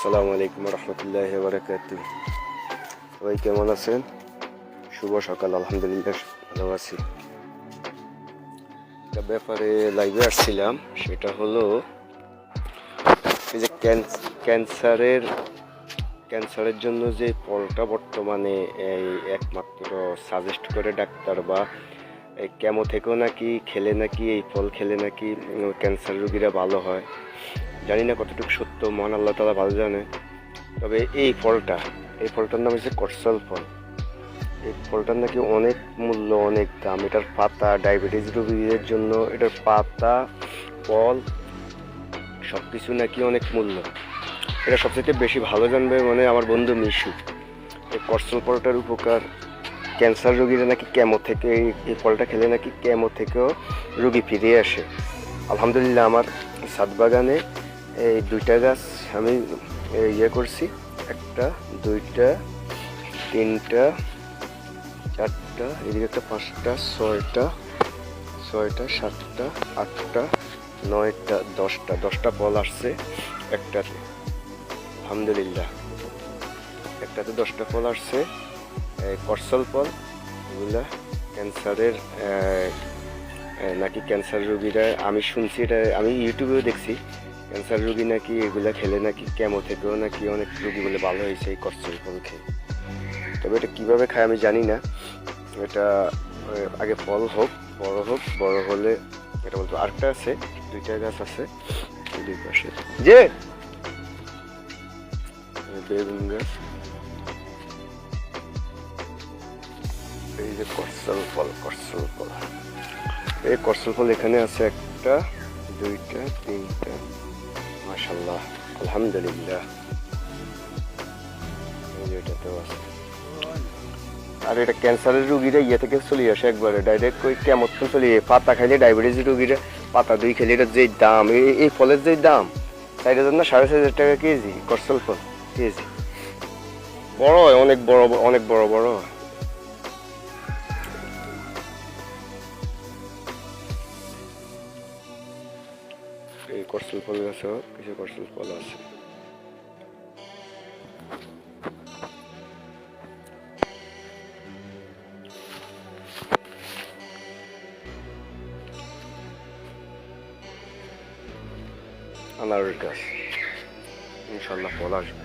আসসালামু আলাইকুম রহমতুল্লাহি ওয়া বারাকাতুহু। সবাই কেমন আছেন? শুভ সকাল। আলহামদুলিল্লাহ ভালো আছি। একটা ব্যাপারে লাইভে আসছিলাম, সেটা হলো এই যে ক্যান্সারের জন্য যে ফলটা বর্তমানে এই একমাত্র সাজেস্ট করে ডাক্তার, বা এই কেমো থেকেও নাকি খেলে নাকি এই ফল খেলে নাকি ক্যান্সার রোগীরা ভালো হয়। জানি না কতটুকু সত্য, মহান আল্লাহ তাআলা ভালো জানে। তবে এই ফলটার নাম হচ্ছে করসল ফল। এই ফলটার নাকি অনেক মূল্য, অনেক দাম। এটার পাতা ডায়াবেটিস রোগীদের জন্য, এটার পাতা ফল সব কিছু নাকি অনেক মূল্য। এটা সবচেয়ে বেশি ভালো জানবে মানে আমার বন্ধু মিশু। এই করসল ফলটার উপকার, ক্যান্সার রোগীরা নাকি কেমো থেকে এই ফলটা খেলে নাকি কেমো থেকেও রোগী ফিরে আসে। আলহামদুলিল্লাহ, আমার ছাদ বাগানে এই 2টা গাছ আমি করছি। 1টা 2টা 3টা 4টা, এদিকে একটা 5টা 6টা 7টা 8টা 9টা 10টা ফল আসছে একটাতে। আলহামদুলিল্লাহ, একটাতে 10টা ফল আসছে। করসল ফল এগুলা ক্যান্সারের নাকি ক্যান্সার রোগীরা, আমি শুনছি, এটা আমি ইউটিউবেও দেখছি, ক্যান্সার রোগী নাকি এগুলা খেলে নাকি কেমো থেকেও নাকি অনেক রোগী বলে ভালো হয়েছে এই করসল ফল খেয়ে। তবে এটা কীভাবে খায় আমি জানি না। এটা আগে ফল হোক, বড় হলে এটা বলতো। আরেকটা আছে, 2টা গাছ আছে দুই পাশে, যে বেগুন গাছ। এই যে করসল ফল, এই করসল ফল এখানে আছে 1টা 2টা 3টা, মাশাআল্লাহ আলহামদুলিল্লাহ। এটাতেও আছে। আর এটা ক্যান্সারের রোগীরা থেকে চলে আসে একবারে ডাইরেক্ট, ওই কেমন তো চলে পাতা খাইলে ডায়াবেটিস রোগীরা পাতা দুই খেলে এটার যে দাম, এই ফলের যে দাম 4,000 না 4,500 টাকা কেজি। করসল ফল কেজি বড় হয়, অনেক বড় হয়। এই করসল ফল গাছেও কিছু করসল ফল আছে। আনারস গাছ, ইনশাল্লাহ ফল আসবে।